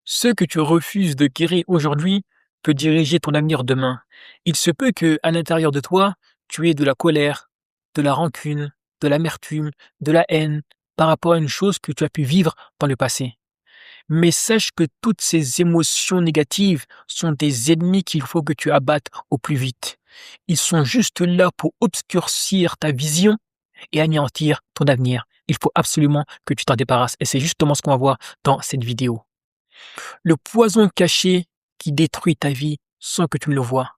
Ce que tu refuses de guérir aujourd'hui peut diriger ton avenir demain. Il se peut que, à l'intérieur de toi, tu aies de la colère, de la rancune, de l'amertume, de la haine par rapport à une chose que tu as pu vivre dans le passé. Mais sache que toutes ces émotions négatives sont des ennemis qu'il faut que tu abattes au plus vite. Ils sont juste là pour obscurcir ta vision et anéantir ton avenir. Il faut absolument que tu t'en débarrasses. Et c'est justement ce qu'on va voir dans cette vidéo. Le poison caché qui détruit ta vie sans que tu ne le vois.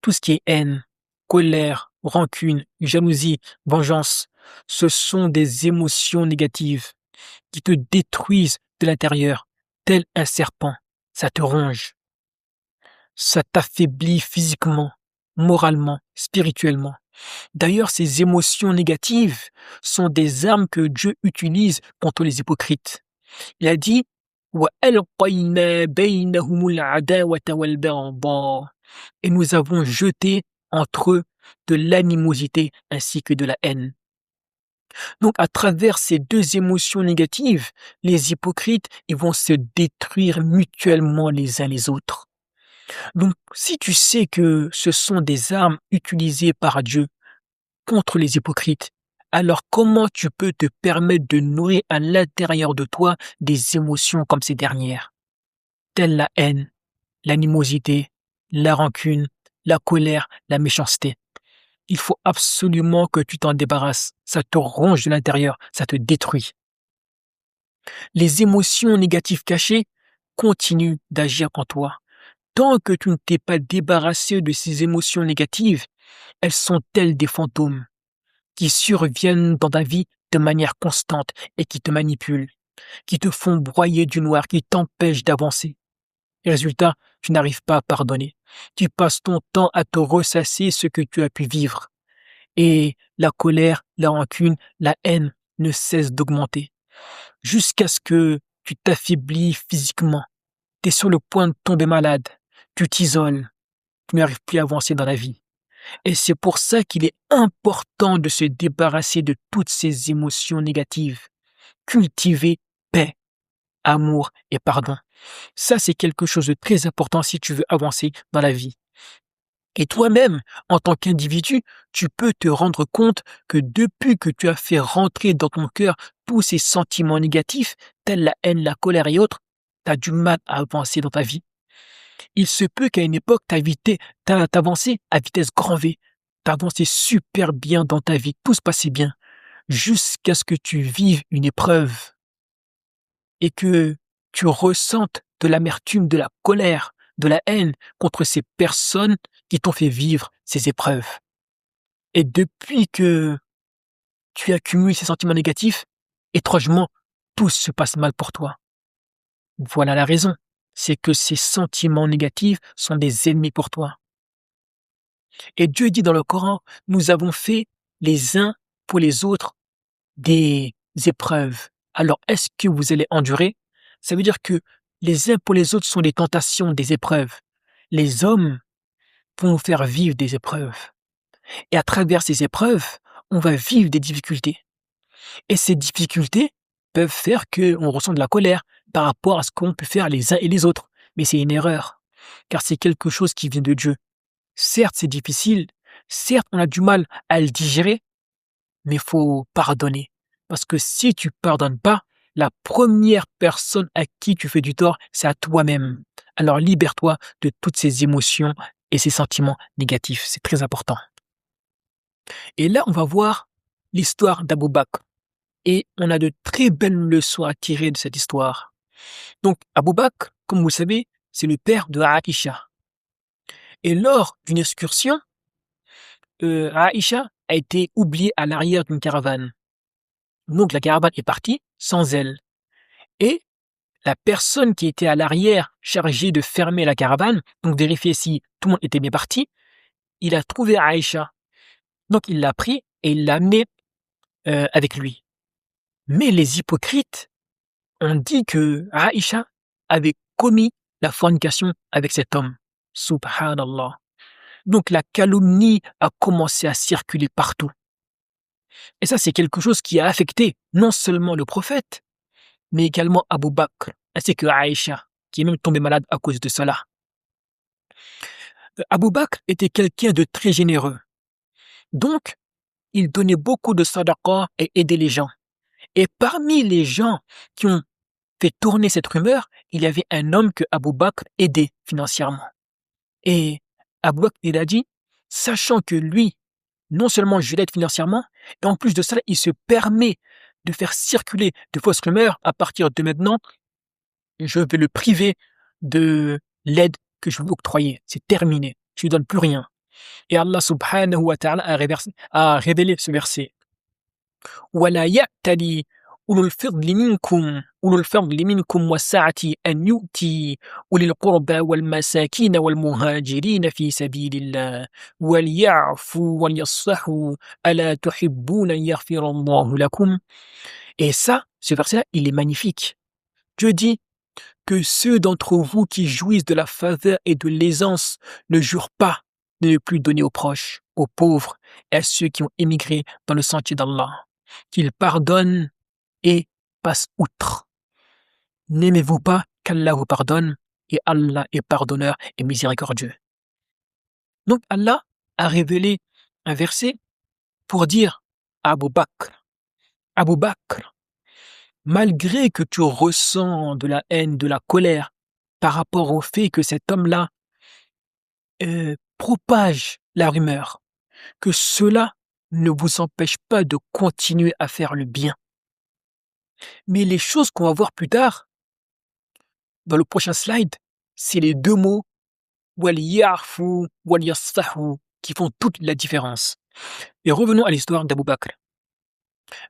Tout ce qui est haine, colère, rancune, jalousie, vengeance, ce sont des émotions négatives qui te détruisent de l'intérieur, tel un serpent. Ça te ronge, ça t'affaiblit physiquement, moralement, spirituellement. D'ailleurs, ces émotions négatives sont des armes que Dieu utilise contre les hypocrites. Il a dit وَأَلْقَيْنَا بَيْنَهُمُ الْعَدَاوَةَ وَالْبَغْضَاءَ et nous avons jeté entre eux de l'animosité ainsi que de la haine. Donc, à travers ces deux émotions négatives, les hypocrites ils vont se détruire mutuellement les uns les autres. Donc, si tu sais que ce sont des armes utilisées par Dieu contre les hypocrites, alors comment tu peux te permettre de nourrir à l'intérieur de toi des émotions comme ces dernières, telles la haine, l'animosité, la rancune, la colère, la méchanceté? Il faut absolument que tu t'en débarrasses. Ça te ronge de l'intérieur, ça te détruit. Les émotions négatives cachées continuent d'agir en toi. Tant que tu ne t'es pas débarrassé de ces émotions négatives, elles sont telles des fantômes qui surviennent dans ta vie de manière constante et qui te manipulent, qui te font broyer du noir, qui t'empêchent d'avancer. Résultat, tu n'arrives pas à pardonner. Tu passes ton temps à te ressasser ce que tu as pu vivre. Et la colère, la rancune, la haine ne cessent d'augmenter. Jusqu'à ce que tu t'affaiblis physiquement. Tu es sur le point de tomber malade. Tu t'isoles. Tu n'arrives plus à avancer dans la vie. Et c'est pour ça qu'il est important de se débarrasser de toutes ces émotions négatives. Cultiver paix, amour et pardon. Ça, c'est quelque chose de très important si tu veux avancer dans la vie. Et toi-même, en tant qu'individu, tu peux te rendre compte que depuis que tu as fait rentrer dans ton cœur tous ces sentiments négatifs, tels la haine, la colère et autres, tu as du mal à avancer dans ta vie. Il se peut qu'à une époque, t'as avancé à vitesse grand V. Tu avancé super bien dans ta vie, tout se passait bien, jusqu'à ce que tu vives une épreuve et que tu ressentes de l'amertume, de la colère, de la haine contre ces personnes qui t'ont fait vivre ces épreuves. Et depuis que tu accumules ces sentiments négatifs, étrangement, tout se passe mal pour toi. Voilà la raison, c'est que ces sentiments négatifs sont des ennemis pour toi. Et Dieu dit dans le Coran, nous avons fait les uns pour les autres des épreuves. Alors, est-ce que vous allez endurer? Ça veut dire que les uns pour les autres sont des tentations, des épreuves. Les hommes vont nous faire vivre des épreuves. Et à travers ces épreuves, on va vivre des difficultés. Et ces difficultés peuvent faire qu'on ressent de la colère par rapport à ce qu'on peut faire les uns et les autres. Mais c'est une erreur, car c'est quelque chose qui vient de Dieu. Certes, c'est difficile, certes, on a du mal à le digérer, mais il faut pardonner. Parce que si tu pardonnes pas, la première personne à qui tu fais du tort, c'est à toi-même. Alors libère-toi de toutes ces émotions et ces sentiments négatifs. C'est très important. Et là, on va voir l'histoire d'Abou Bakr. Et on a de très belles leçons à tirer de cette histoire. Donc, Abou Bakr, comme vous le savez, c'est le père de Aïcha. Et lors d'une excursion, Aïcha a été oubliée à l'arrière d'une caravane. Donc, la caravane est partie sans elle. Et la personne qui était à l'arrière, chargée de fermer la caravane, donc vérifier si tout le monde était bien parti, il a trouvé Aïcha. Donc, il l'a pris et il l'a amené avec lui. Mais les hypocrites ont dit que Aïcha avait commis la fornication avec cet homme. Subhanallah. Donc la calomnie a commencé à circuler partout. Et ça, c'est quelque chose qui a affecté non seulement le prophète, mais également Abou Bakr, ainsi que Aïcha. qui est même tombé malade à cause de cela. Abou Bakr était quelqu'un de très généreux. Donc, il donnait beaucoup de sadaqa et aidait les gens. Et parmi les gens qui ont fait tourner cette rumeur, il y avait un homme que Abou Bakr aidait financièrement. Et Abou Bakr, il a dit, sachant que lui, non seulement je l'aide financièrement, et en plus de ça, il se permet de faire circuler de fausses rumeurs, à partir de maintenant, je vais le priver de l'aide que je lui octroyais. C'est terminé. Je lui donne plus rien. Et Allah subhanahu wa ta'ala a révélé ce verset. ولا يأتل أولو الفضل منكم والسعة أن يؤتي أولي القربى والمساكين والمهاجرين في سبيل الله وليعفوا وليصفحوا ألا تحبون أن يغفر الله لكم. Et ça, ce verset-là, il est magnifique. Dieu dit que ceux d'entre vous qui jouissent de la faveur et de l'aisance ne jurent pas de ne plus donner aux proches, aux pauvres et à ceux qui ont émigré dans le sentier d'Allah, qu'ils pardonnent et passent outre. N'aimez-vous pas qu'Allah vous pardonne, et Allah est pardonneur et miséricordieux. Donc Allah a révélé un verset pour dire à Abu Bakr, malgré que tu ressens de la haine, de la colère par rapport au fait que cet homme-là propage la rumeur, que cela ne vous empêche pas de continuer à faire le bien. Mais les choses qu'on va voir plus tard, dans le prochain slide, c'est les deux mots وَلْيَعْفُوا وَلْيَصْفَحُوا qui font toute la différence. Et revenons à l'histoire d'Abou Bakr.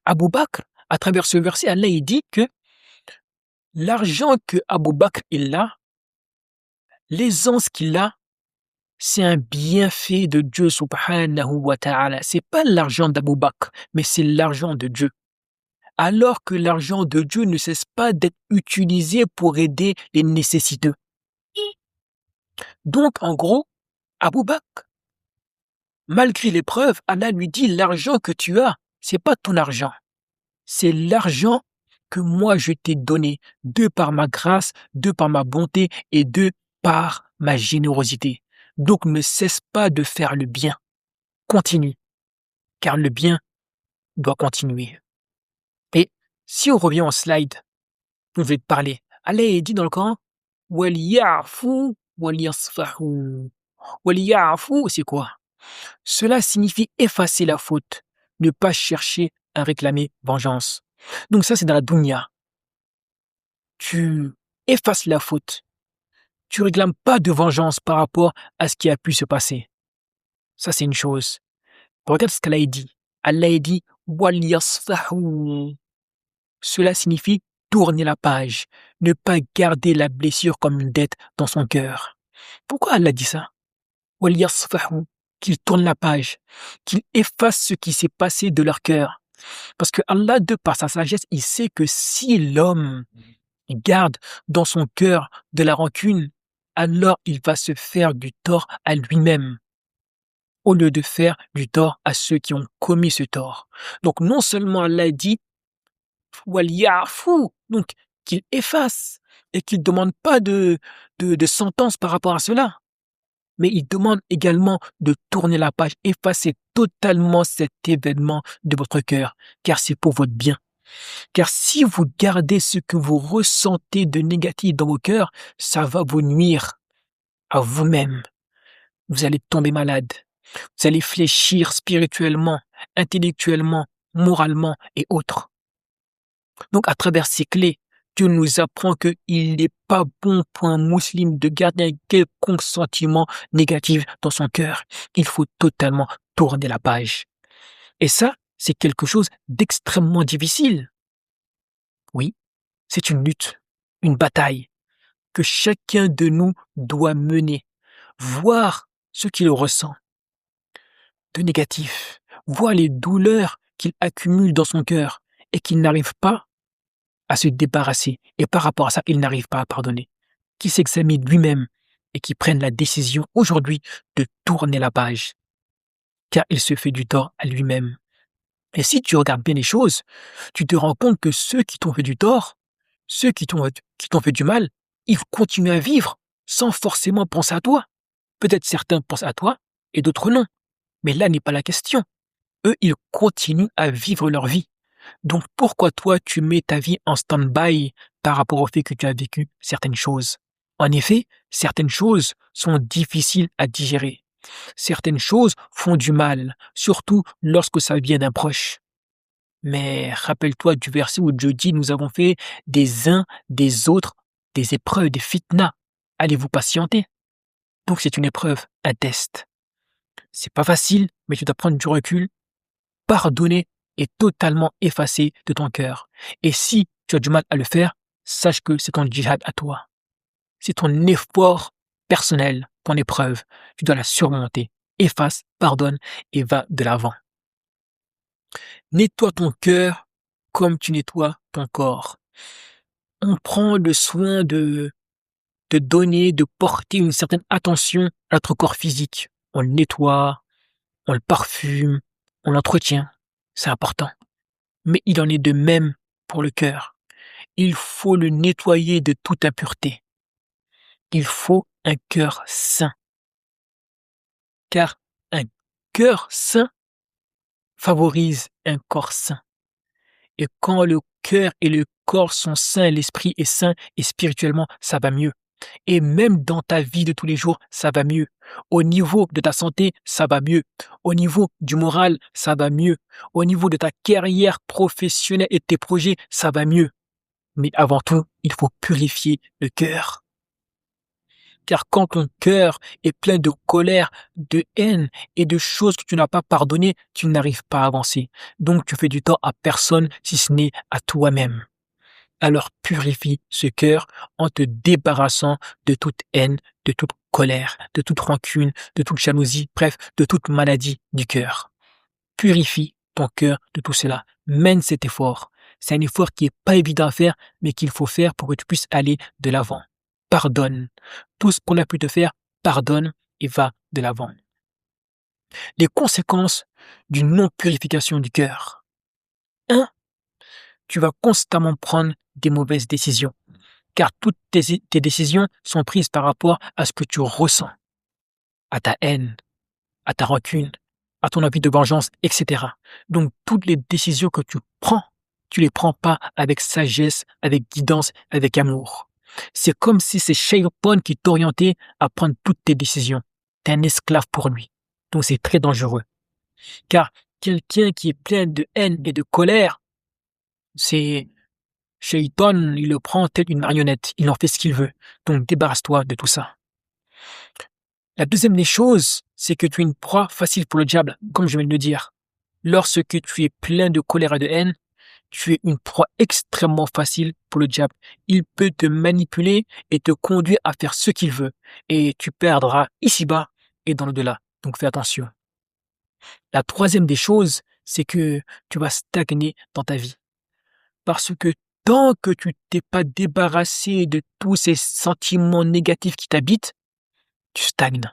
Abou Bakr, à travers ce verset, Allah il dit que l'argent que Abou Bakr il a, l'aisance qu'il a, c'est un bienfait de Dieu subhanahu wa ta'ala. C'est pas l'argent d'Abou Bakr, mais c'est l'argent de Dieu. Alors que l'argent de Dieu ne cesse pas d'être utilisé pour aider les nécessiteux. Donc, en gros, Abou Bakr, malgré l'épreuve, Allah lui dit, l'argent que tu as, c'est pas ton argent. C'est l'argent que moi je t'ai donné, de par ma grâce, de par ma bonté et de par ma générosité. Donc ne cesse pas de faire le bien. Continue, car le bien doit continuer. Et si on revient au slide, je vais te parler. Allah dit dans le Coran, وَلْيَعْفُوا وَلْيَصْفَحُوا. وَلْيَعْفُوا, c'est quoi? Cela signifie effacer la faute, ne pas chercher à réclamer vengeance. Donc ça, c'est dans la dunya. Tu effaces la faute. Tu réclames pas de vengeance par rapport à ce qui a pu se passer. Ça, c'est une chose. Regarde ce qu'Allah dit. Allah dit وَلْيَصْفَحُوا. Cela signifie tourner la page, ne pas garder la blessure comme une dette dans son cœur. Pourquoi Allah dit ça? وَلْيَصْفَحُوا. Qu'ils tournent la page, qu'ils effacent ce qui s'est passé de leur cœur. Parce que Allah, de par sa sagesse, il sait que si l'homme garde dans son cœur de la rancune, alors il va se faire du tort à lui-même, au lieu de faire du tort à ceux qui ont commis ce tort. Donc non seulement Allah dit وَلْيَعْفُوا, donc qu'il efface et qu'il ne demande pas de sentence par rapport à cela, mais il demande également de tourner la page, effacer totalement cet événement de votre cœur, car c'est pour votre bien. Car si vous gardez ce que vous ressentez de négatif dans vos cœurs, ça va vous nuire à vous-même. Vous allez tomber malade. Vous allez fléchir spirituellement, intellectuellement, moralement et autres. Donc à travers ces clés, Dieu nous apprend qu'il n'est pas bon pour un musulman de garder un quelconque sentiment négatif dans son cœur. Il faut totalement tourner la page. Et ça, c'est quelque chose d'extrêmement difficile. Oui, c'est une lutte, une bataille que chacun de nous doit mener, voir ce qu'il ressent de négatif, voir les douleurs qu'il accumule dans son cœur et qu'il n'arrive pas à se débarrasser. Et par rapport à ça, il n'arrive pas à pardonner. Qu'il s'examine lui-même et qu'il prenne la décision aujourd'hui de tourner la page, car il se fait du tort à lui-même. Et si tu regardes bien les choses, tu te rends compte que ceux qui t'ont fait du tort, ceux qui t'ont fait du mal, ils continuent à vivre sans forcément penser à toi. Peut-être certains pensent à toi et d'autres non. Mais là n'est pas la question. Eux, ils continuent à vivre leur vie. Donc pourquoi toi, tu mets ta vie en stand-by par rapport au fait que tu as vécu certaines choses? En effet, certaines choses sont difficiles à digérer. Certaines choses font du mal, surtout lorsque ça vient d'un proche. Mais rappelle-toi du verset où Dieu dit: «Nous avons fait des uns des autres des épreuves, des fitna. Allez-vous patienter?» Donc c'est une épreuve, un test. C'est pas facile, mais tu dois prendre du recul, pardonner et totalement effacer de ton cœur. Et si tu as du mal à le faire, sache que c'est ton djihad à toi. C'est ton effort personnel, ton épreuve. Tu dois la surmonter. Efface, pardonne et va de l'avant. Nettoie ton cœur comme tu nettoies ton corps. On prend le soin de donner, de porter une certaine attention à notre corps physique. On le nettoie, on le parfume, on l'entretient. C'est important. Mais il en est de même pour le cœur. Il faut le nettoyer de toute impureté. Il faut un cœur sain. Car un cœur sain favorise un corps sain. Et quand le cœur et le corps sont sains, l'esprit est sain et spirituellement, ça va mieux. Et même dans ta vie de tous les jours, ça va mieux. Au niveau de ta santé, ça va mieux. Au niveau du moral, ça va mieux. Au niveau de ta carrière professionnelle et de tes projets, ça va mieux. Mais avant tout, il faut purifier le cœur. Car quand ton cœur est plein de colère, de haine et de choses que tu n'as pas pardonnées, tu n'arrives pas à avancer. Donc tu fais du tort à personne si ce n'est à toi-même. Alors purifie ce cœur en te débarrassant de toute haine, de toute colère, de toute rancune, de toute jalousie, bref, de toute maladie du cœur. Purifie ton cœur de tout cela. Mène cet effort. C'est un effort qui n'est pas évident à faire, mais qu'il faut faire pour que tu puisses aller de l'avant. Pardonne. Tout ce qu'on a pu te faire, pardonne et va de l'avant. Les conséquences d'une non-purification du cœur. 1. Tu vas constamment prendre des mauvaises décisions, car toutes tes décisions sont prises par rapport à ce que tu ressens, à ta haine, à ta rancune, à ton envie de vengeance, etc. Donc toutes les décisions que tu les prends pas avec sagesse, avec guidance, avec amour. C'est comme si c'est Shaitan qui t'orientait à prendre toutes tes décisions. Tu es un esclave pour lui. Donc c'est très dangereux. Car quelqu'un qui est plein de haine et de colère, c'est Shaitan, il le prend tel une marionnette. Il en fait ce qu'il veut. Donc débarrasse-toi de tout ça. La deuxième des choses, c'est que tu es une proie facile pour le diable, comme je viens de le dire. Lorsque tu es plein de colère et de haine, tu es une proie extrêmement facile pour le diable. Il peut te manipuler et te conduire à faire ce qu'il veut. Et tu perdras ici-bas et dans l'au-delà. Donc fais attention. La troisième des choses, c'est que tu vas stagner dans ta vie. Parce que tant que tu t'es pas débarrassé de tous ces sentiments négatifs qui t'habitent, tu stagnes.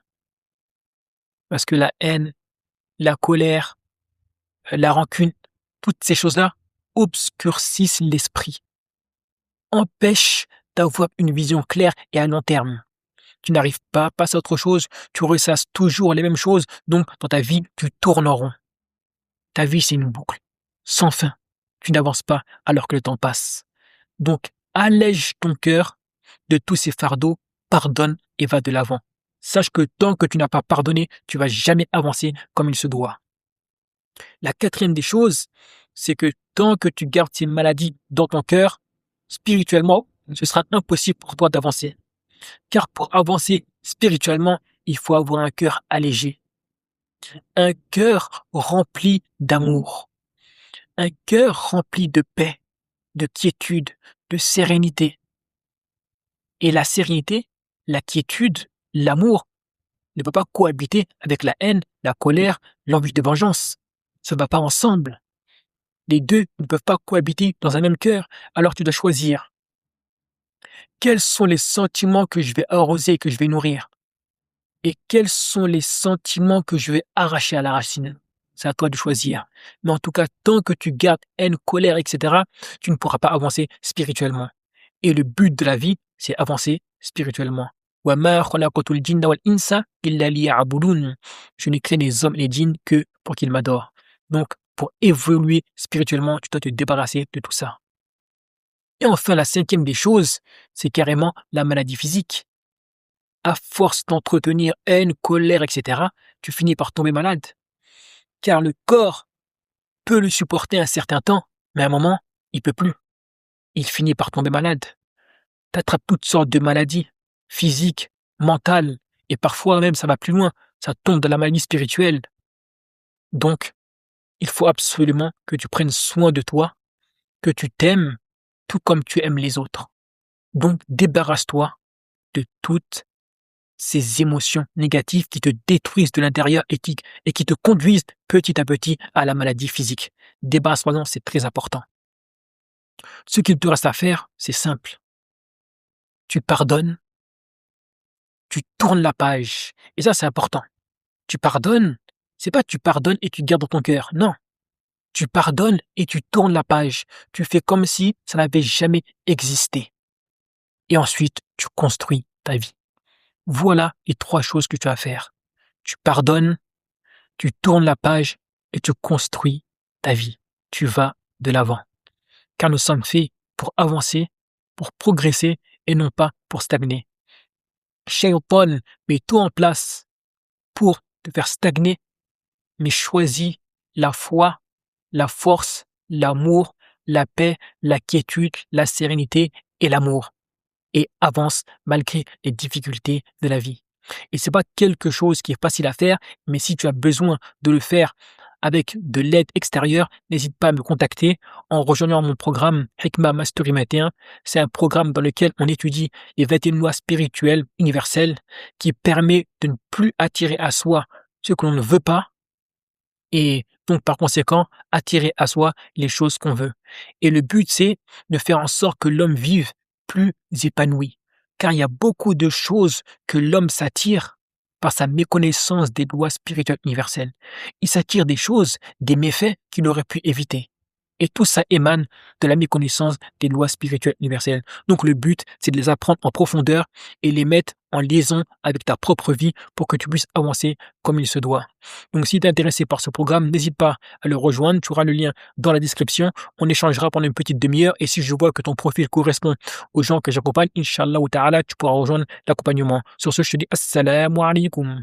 Parce que la haine, la colère, la rancune, toutes ces choses-là obscurcissent l'esprit, empêchent d'avoir une vision claire et à long terme. Tu n'arrives pas à passer à autre chose, tu ressasses toujours les mêmes choses, donc dans ta vie, tu tournes en rond. Ta vie, c'est une boucle, sans fin. Tu n'avances pas alors que le temps passe. Donc, allège ton cœur de tous ces fardeaux, pardonne et va de l'avant. Sache que tant que tu n'as pas pardonné, tu vas jamais avancer comme il se doit. La quatrième des choses, c'est que tant que tu gardes ces maladies dans ton cœur, spirituellement, ce sera impossible pour toi d'avancer. Car pour avancer spirituellement, il faut avoir un cœur allégé, un cœur rempli d'amour, un cœur rempli de paix, de quiétude, de sérénité. Et la sérénité, la quiétude, l'amour ne peut pas cohabiter avec la haine, la colère, l'envie de vengeance. Ça ne va pas ensemble. Les deux ne peuvent pas cohabiter dans un même cœur, alors tu dois choisir. Quels sont les sentiments que je vais arroser, que je vais nourrir? Et quels sont les sentiments que je vais arracher à la racine? C'est à toi de choisir. Mais en tout cas, tant que tu gardes haine, colère, etc., tu ne pourras pas avancer spirituellement. Et le but de la vie, c'est avancer spirituellement. Wa ma khalaqtul jinna wal insa illa liya'budun. Je n'ai créé les hommes et les djinns que pour qu'ils m'adorent. Donc, pour évoluer spirituellement, tu dois te débarrasser de tout ça. Et enfin, la cinquième des choses, c'est carrément la maladie physique. À force d'entretenir haine, colère, etc., tu finis par tomber malade. Car le corps peut le supporter un certain temps, mais à un moment, il peut plus. Il finit par tomber malade. Tu attrapes toutes sortes de maladies, physiques, mentales, et parfois même ça va plus loin, ça tombe dans la maladie spirituelle. Donc, il faut absolument que tu prennes soin de toi, que tu t'aimes, tout comme tu aimes les autres. Donc, débarrasse-toi de toutes ces émotions négatives qui te détruisent de l'intérieur et qui te conduisent petit à petit à la maladie physique. Débarrasse-toi-en, c'est très important. Ce qu'il te reste à faire, c'est simple. Tu pardonnes, tu tournes la page. Et ça, c'est important. Tu pardonnes, c'est pas tu pardonnes et tu gardes dans ton cœur. Non. Tu pardonnes et tu tournes la page. Tu fais comme si ça n'avait jamais existé. Et ensuite, tu construis ta vie. Voilà les 3 choses que tu as à faire. Tu pardonnes, tu tournes la page et tu construis ta vie. Tu vas de l'avant. Car nous sommes faits pour avancer, pour progresser et non pas pour stagner. Shaytan met tout en place pour te faire stagner, mais choisis la foi, la force, l'amour, la paix, la quiétude, la sérénité et l'amour. Et avance malgré les difficultés de la vie. Et c'est pas quelque chose qui est facile à faire, mais si tu as besoin de le faire avec de l'aide extérieure, n'hésite pas à me contacter en rejoignant mon programme Hikma Mastery 21. C'est un programme dans lequel on étudie les 21 lois spirituelles universelles qui permet de ne plus attirer à soi ce que l'on ne veut pas et donc par conséquent attirer à soi les choses qu'on veut. Et le but, c'est de faire en sorte que l'homme vive plus épanoui. Car il y a beaucoup de choses que l'homme s'attire par sa méconnaissance des lois spirituelles universelles. Il s'attire des choses, des méfaits qu'il aurait pu éviter. Et tout ça émane de la méconnaissance des lois spirituelles universelles. Donc le but, c'est de les apprendre en profondeur et les mettre en liaison avec ta propre vie pour que tu puisses avancer comme il se doit. Donc si tu es intéressé par ce programme, n'hésite pas à le rejoindre. Tu auras le lien dans la description. On échangera pendant une petite demi-heure et si je vois que ton profil correspond aux gens que j'accompagne, Inch'Allah ou Ta'ala, tu pourras rejoindre l'accompagnement. Sur ce, je te dis Assalamu alaikum.